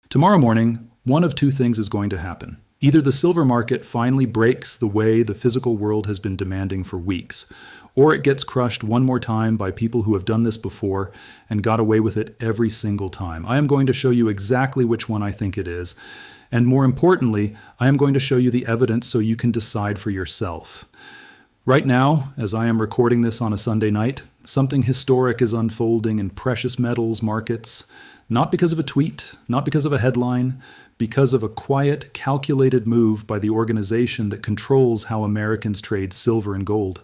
Tomorrow morning, one of two things is going to happen. Either the silver market finally breaks the way the physical world has been demanding for weeks, or it gets crushed one more time by people who have done this before and got away with it every single time. I am going to show you exactly which one I think it is. And more importantly, I am going to show you the evidence so you can decide for yourself. Right now, as I am recording this on a Sunday night, something historic is unfolding in precious metals markets, not because of a tweet, not because of a headline, because of a quiet, calculated move by the organization that controls how Americans trade silver and gold.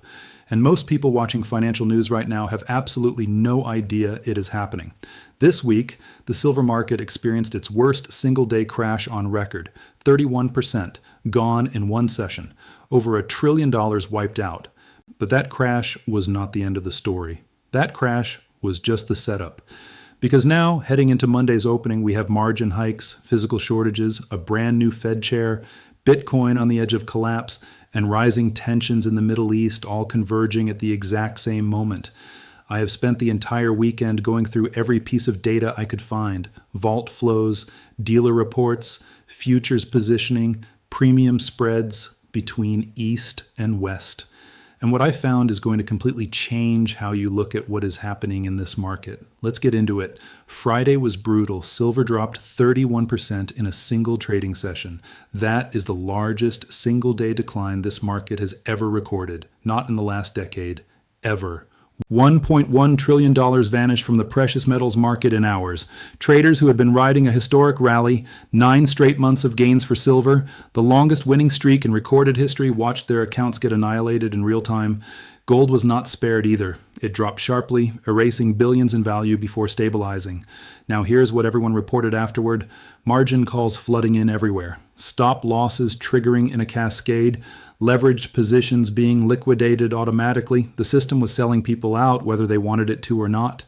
And most people watching financial news right now have absolutely no idea it is happening. This week, the silver market experienced its worst single-day crash on record, 31%, gone in one session, over $1 trillion wiped out. But that crash was not the end of the story. That crash was just the setup. Because now, heading into Monday's opening, we have margin hikes, physical shortages, a brand new Fed chair, Bitcoin on the edge of collapse, and rising tensions in the Middle East all converging at the exact same moment. I have spent the entire weekend going through every piece of data I could find: vault flows, dealer reports, futures positioning, premium spreads between East and West. And what I found is going to completely change how you look at what is happening in this market. Let's get into it. Friday was brutal. Silver dropped 31% in a single trading session. That is the largest single-day decline this market has ever recorded. Not in the last decade. Ever. $1.1 trillion vanished from the precious metals market in hours. Traders who had been riding a historic rally, 9 straight months of gains for silver, the longest winning streak in recorded history, watched their accounts get annihilated in real time. Gold was not spared either. It dropped sharply, erasing billions in value before stabilizing. Now here's what everyone reported afterward. Margin calls flooding in everywhere. Stop losses triggering in a cascade. Leveraged positions being liquidated automatically. The system was selling people out whether they wanted it to or not.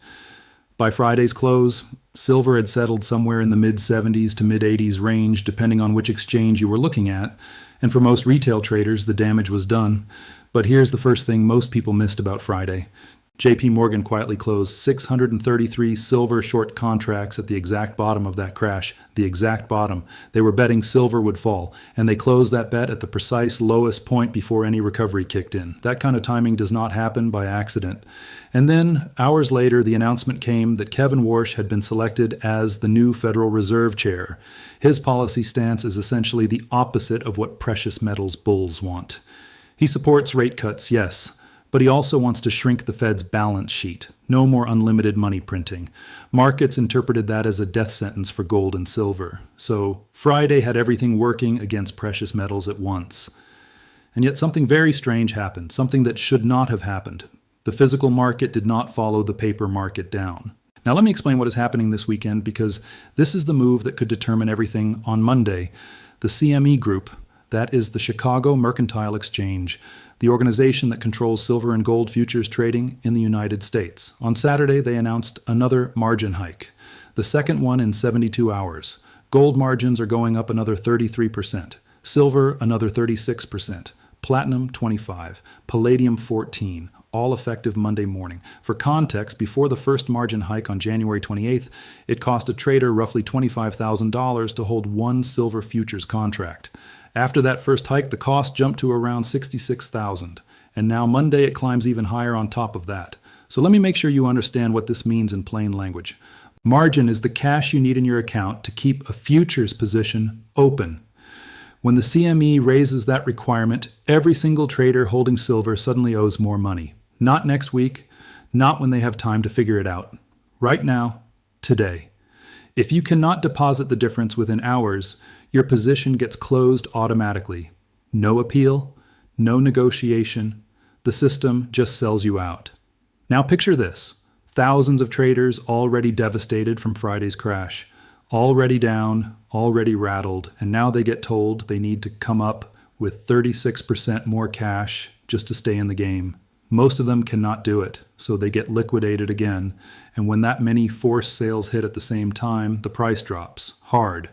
By Friday's close, silver had settled somewhere in the mid-70s to mid-80s range, depending on which exchange you were looking at. And for most retail traders, the damage was done. But here's the first thing most people missed about Friday. JP Morgan quietly closed 633 silver short contracts at the exact bottom of that crash. The exact bottom. They were betting silver would fall, and they closed that bet at the precise lowest point before any recovery kicked in. That kind of timing does not happen by accident. And then, hours later, the announcement came that Kevin Warsh had been selected as the new Federal Reserve Chair. His policy stance is essentially the opposite of what precious metals bulls want. He supports rate cuts, yes, but he also wants to shrink the Fed's balance sheet. No more unlimited money printing. Markets interpreted that as a death sentence for gold and silver. So Friday had everything working against precious metals at once. And yet something very strange happened, something that should not have happened. The physical market did not follow the paper market down. Now let me explain what is happening this weekend, because this is the move that could determine everything on Monday. The CME Group, that is the Chicago Mercantile Exchange, the organization that controls silver and gold futures trading in the United States. On Saturday, they announced another margin hike, the second one in 72 hours. Gold margins are going up another 33%, silver another 36%, platinum 25%, palladium 14%, all effective Monday morning. For context, before the first margin hike on January 28th, it cost a trader roughly $25,000 to hold one silver futures contract. After that first hike, the cost jumped to around $66,000, and now Monday it climbs even higher on top of that. So let me make sure you understand what this means in plain language. Margin is the cash you need in your account to keep a futures position open. When the CME raises that requirement, every single trader holding silver suddenly owes more money. Not next week, not when they have time to figure it out. Right now, today. If you cannot deposit the difference within hours, your position gets closed automatically. No appeal, no negotiation. The system just sells you out. Now picture this. Thousands of traders already devastated from Friday's crash, already down, already rattled, and now they get told they need to come up with 36% more cash just to stay in the game. Most of them cannot do it, so they get liquidated again, and when that many forced sales hit at the same time, the price drops, hard.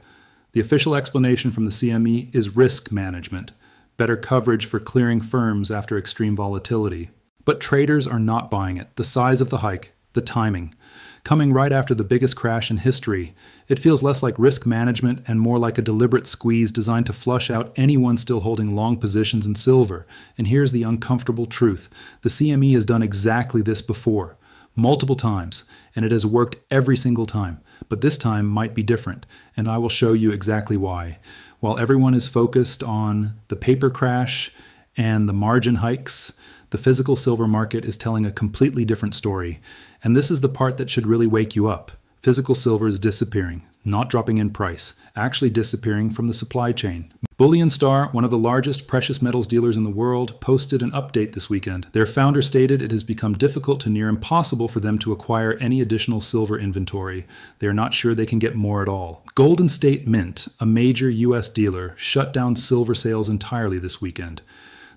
The official explanation from the CME is risk management, better coverage for clearing firms after extreme volatility. But traders are not buying it. The size of the hike, the timing. coming right after the biggest crash in history. It feels less like risk management and more like a deliberate squeeze designed to flush out anyone still holding long positions in silver. And here's the uncomfortable truth. The CME has done exactly this before, multiple times, and it has worked every single time. But this time might be different, and I will show you exactly why. While everyone is focused on the paper crash and the margin hikes, the physical silver market is telling a completely different story. And this is the part that should really wake you up. Physical silver is disappearing, not dropping in price, actually disappearing from the supply chain. Bullion Star, one of the largest precious metals dealers in the world, posted an update this weekend. Their founder stated it has become difficult to near impossible for them to acquire any additional silver inventory. They are not sure they can get more at all. Golden State Mint, a major U.S. dealer, shut down silver sales entirely this weekend.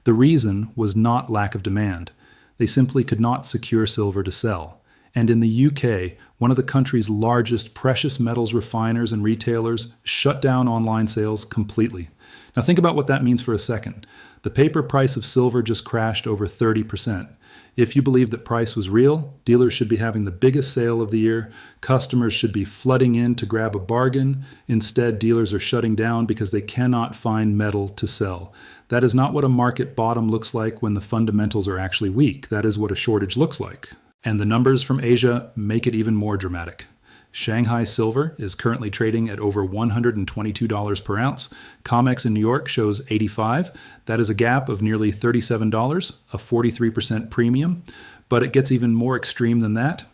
The reason was not lack of demand. They simply could not secure silver to sell. And in the UK, one of the country's largest precious metals refiners and retailers shut down online sales completely. Now think about what that means for a second. The paper price of silver just crashed over 30%. If you believe that price was real, dealers should be having the biggest sale of the year. Customers should be flooding in to grab a bargain. Instead, dealers are shutting down because they cannot find metal to sell. That is not what a market bottom looks like when the fundamentals are actually weak. That is what a shortage looks like. And the numbers from Asia make it even more dramatic. Shanghai silver is currently trading at over $122 per ounce. COMEX in New York shows 85. That is a gap of nearly $37, a 43% premium. But it gets even more extreme than that.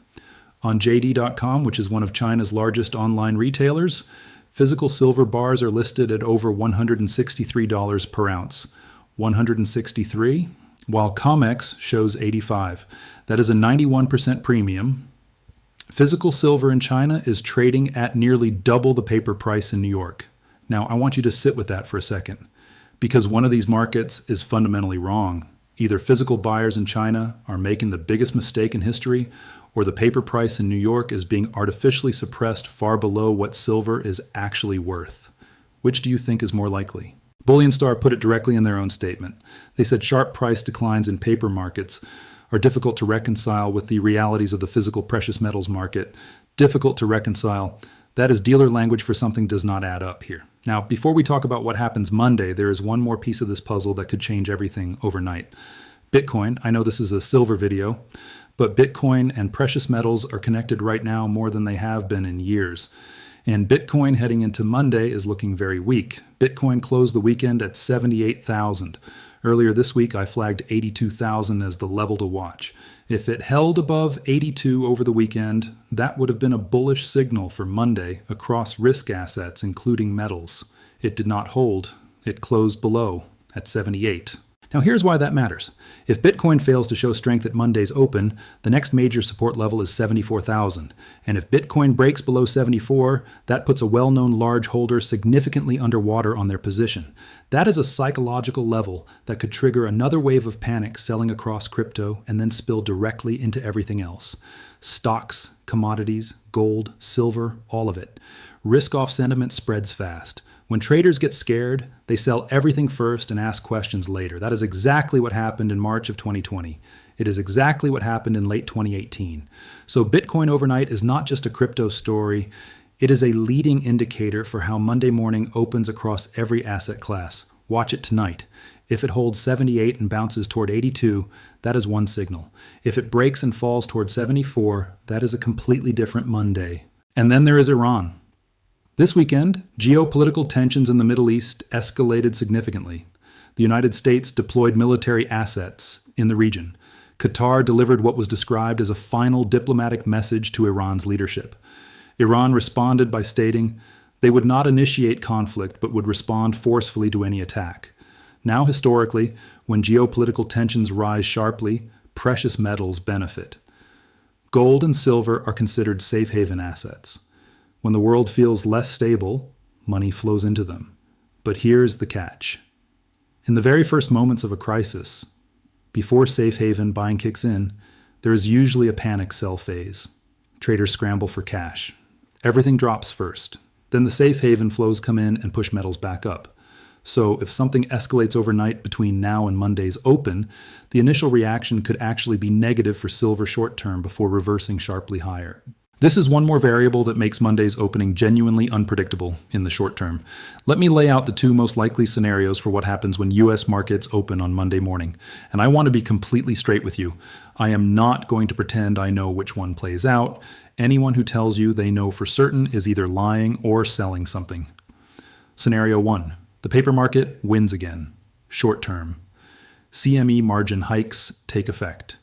On JD.com, which is one of China's largest online retailers, physical silver bars are listed at over $163 per ounce. 163, while COMEX shows 85. That is a 91% premium. Physical silver in China is trading at nearly double the paper price in New York. Now, I want you to sit with that for a second, because one of these markets is fundamentally wrong. Either physical buyers in China are making the biggest mistake in history, or the paper price in New York is being artificially suppressed far below what silver is actually worth. Which do you think is more likely? Bullion Star put it directly in their own statement. They said sharp price declines in paper markets are difficult to reconcile with the realities of the physical precious metals market. Difficult to reconcile. That is dealer language for something does not add up here. Now, before we talk about what happens Monday, there is one more piece of this puzzle that could change everything overnight. Bitcoin, I know this is a silver video, but Bitcoin and precious metals are connected right now more than they have been in years. And Bitcoin heading into Monday is looking very weak. Bitcoin closed the weekend at 78,000. Earlier this week, I flagged 82,000 as the level to watch. If it held above 82 over the weekend, that would have been a bullish signal for Monday across risk assets, including metals. It did not hold. It closed below at 78. Now here's why that matters. If Bitcoin fails to show strength at Monday's open, the next major support level is 74,000. And if Bitcoin breaks below 74, that puts a well-known large holder significantly underwater on their position. That is a psychological level that could trigger another wave of panic selling across crypto and then spill directly into everything else. Stocks, commodities, gold, silver, all of it. Risk-off sentiment spreads fast. When traders get scared, they sell everything first and ask questions later. That is exactly what happened in March of 2020. It is exactly what happened in late 2018. So Bitcoin overnight is not just a crypto story. It is a leading indicator for how Monday morning opens across every asset class. Watch it tonight. If it holds 78 and bounces toward 82, that is one signal. If it breaks and falls toward 74, that is a completely different Monday. And then there is Iran. This weekend, geopolitical tensions in the Middle East escalated significantly. The United States deployed military assets in the region. Qatar delivered what was described as a final diplomatic message to Iran's leadership. Iran responded by stating they would not initiate conflict but would respond forcefully to any attack. Now, historically, when geopolitical tensions rise sharply, precious metals benefit. Gold and silver are considered safe haven assets. When the world feels less stable, money flows into them. But here's the catch. In the very first moments of a crisis, before safe haven buying kicks in, there is usually a panic sell phase. Traders scramble for cash. Everything drops first. Then the safe haven flows come in and push metals back up. So if something escalates overnight between now and Monday's open, the initial reaction could actually be negative for silver short term before reversing sharply higher. This is one more variable that makes Monday's opening genuinely unpredictable in the short term. Let me lay out the two most likely scenarios for what happens when U.S. markets open on Monday morning. And I want to be completely straight with you. I am not going to pretend I know which one plays out. Anyone who tells you they know for certain is either lying or selling something. Scenario 1. The paper market wins again. Short term. CME margin hikes take effect.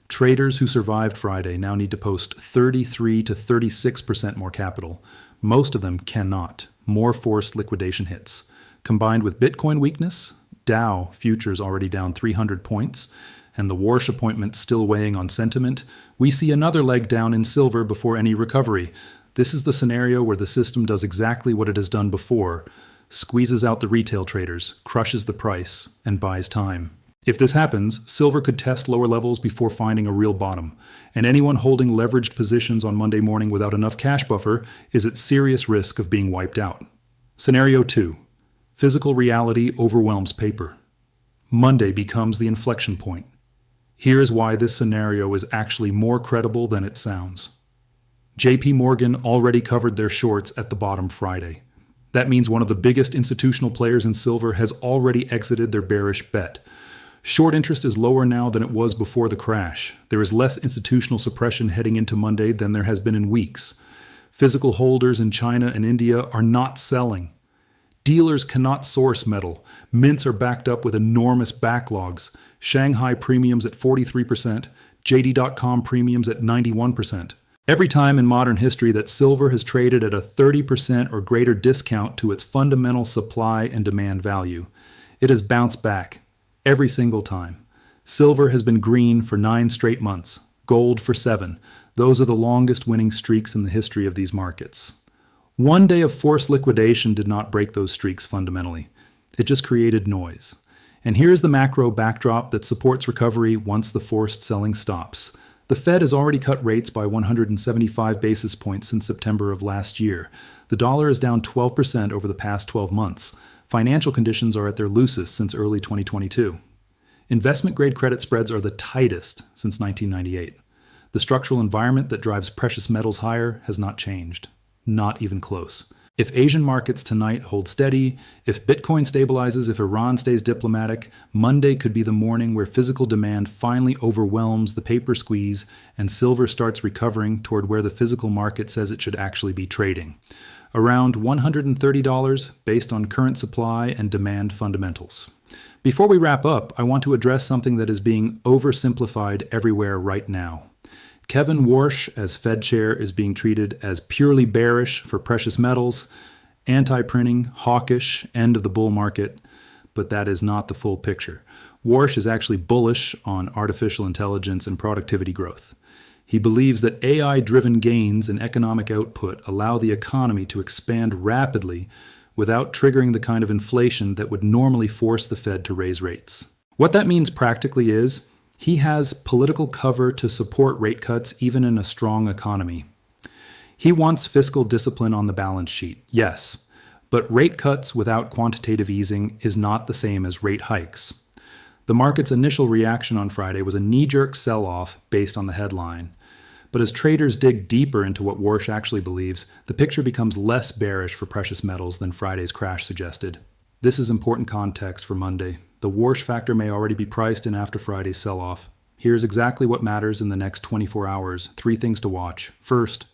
Traders who survived Friday now need to post 33 to 36% more capital. Most of them cannot. More forced liquidation hits. Combined with Bitcoin weakness, Dow futures already down 300 points, and the Warsh appointment still weighing on sentiment, we see another leg down in silver before any recovery. This is the scenario where the system does exactly what it has done before, squeezes out the retail traders, crushes the price, and buys time. If this happens, silver could test lower levels before finding a real bottom, and anyone holding leveraged positions on Monday morning without enough cash buffer is at serious risk of being wiped out. Scenario 2. Physical reality overwhelms paper. Monday becomes the inflection point. Here's why this scenario is actually more credible than it sounds. JP Morgan already covered their shorts at the bottom Friday. That means one of the biggest institutional players in silver has already exited their bearish bet. Short interest is lower now than it was before the crash. There is less institutional suppression heading into Monday than there has been in weeks. Physical holders in China and India are not selling. Dealers cannot source metal. Mints are backed up with enormous backlogs. Shanghai premiums at 43%, JD.com premiums at 91%. Every time in modern history that silver has traded at a 30% or greater discount to its fundamental supply and demand value, it has bounced back. Every single time. Silver has been green for 9 straight months, gold for 7. Those are the longest winning streaks in the history of these markets. One day of forced liquidation did not break those streaks fundamentally. It just created noise. And here's the macro backdrop that supports recovery once the forced selling stops. The Fed has already cut rates by 175 basis points since September of last year. The dollar is down 12% over the past 12 months. Financial conditions are at their loosest since early 2022. Investment-grade credit spreads are the tightest since 1998. The structural environment that drives precious metals higher has not changed. Not even close. If Asian markets tonight hold steady, if Bitcoin stabilizes, if Iran stays diplomatic, Monday could be the morning where physical demand finally overwhelms the paper squeeze and silver starts recovering toward where the physical market says it should actually be trading. Around $130 based on current supply and demand fundamentals. Before we wrap up, I want to address something that is being oversimplified everywhere right now. Kevin Warsh, as Fed chair, is being treated as purely bearish for precious metals, anti-printing, hawkish, end of the bull market, but that is not the full picture. Warsh is actually bullish on artificial intelligence and productivity growth. He believes that AI-driven gains in economic output allow the economy to expand rapidly without triggering the kind of inflation that would normally force the Fed to raise rates. What that means practically is he has political cover to support rate cuts even in a strong economy. He wants fiscal discipline on the balance sheet, yes, but rate cuts without quantitative easing is not the same as rate hikes. The market's initial reaction on Friday was a knee-jerk sell-off based on the headline. But as traders dig deeper into what Warsh actually believes, the picture becomes less bearish for precious metals than Friday's crash suggested. This is important context for Monday. The Warsh factor may already be priced in after Friday's sell-off. Here's exactly what matters in the next 24 hours. 3 things to watch. First,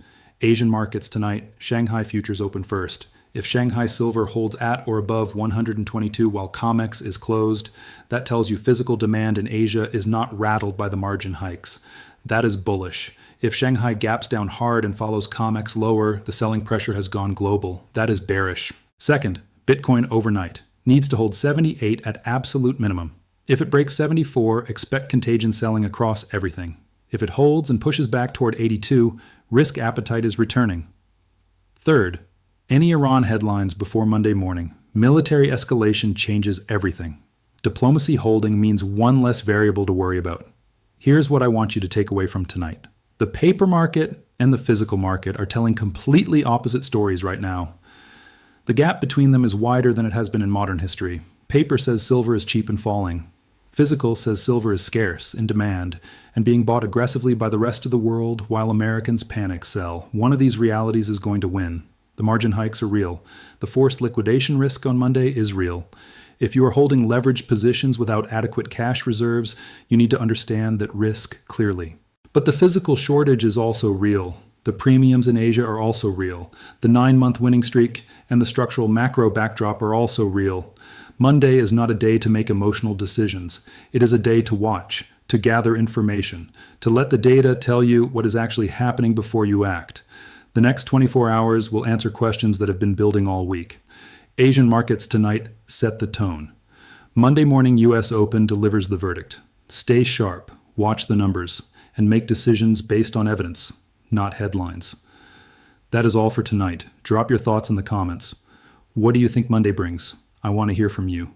Asian markets tonight. Shanghai futures open first. If Shanghai silver holds at or above 122 while COMEX is closed, that tells you physical demand in Asia is not rattled by the margin hikes. That is bullish. If Shanghai gaps down hard and follows COMEX lower, the selling pressure has gone global. That is bearish. Second, Bitcoin overnight. Needs to hold 78 at absolute minimum. If it breaks 74, expect contagion selling across everything. If it holds and pushes back toward 82, risk appetite is returning. Third, any Iran headlines before Monday morning. Military escalation changes everything. Diplomacy holding means one less variable to worry about. Here's what I want you to take away from tonight. The paper market and the physical market are telling completely opposite stories right now. The gap between them is wider than it has been in modern history. Paper says silver is cheap and falling. Physical says silver is scarce, in demand, and being bought aggressively by the rest of the world while Americans panic sell. One of these realities is going to win. The margin hikes are real. The forced liquidation risk on Monday is real. If you are holding leveraged positions without adequate cash reserves, you need to understand that risk clearly. But the physical shortage is also real. The premiums in Asia are also real. The 9-month winning streak and the structural macro backdrop are also real. Monday is not a day to make emotional decisions. It is a day to watch, to gather information, to let the data tell you what is actually happening before you act. The next 24 hours will answer questions that have been building all week. Asian markets tonight set the tone. Monday morning U.S. Open delivers the verdict. Stay sharp, watch the numbers, and make decisions based on evidence, not headlines. That is all for tonight. Drop your thoughts in the comments. What do you think Monday brings? I want to hear from you.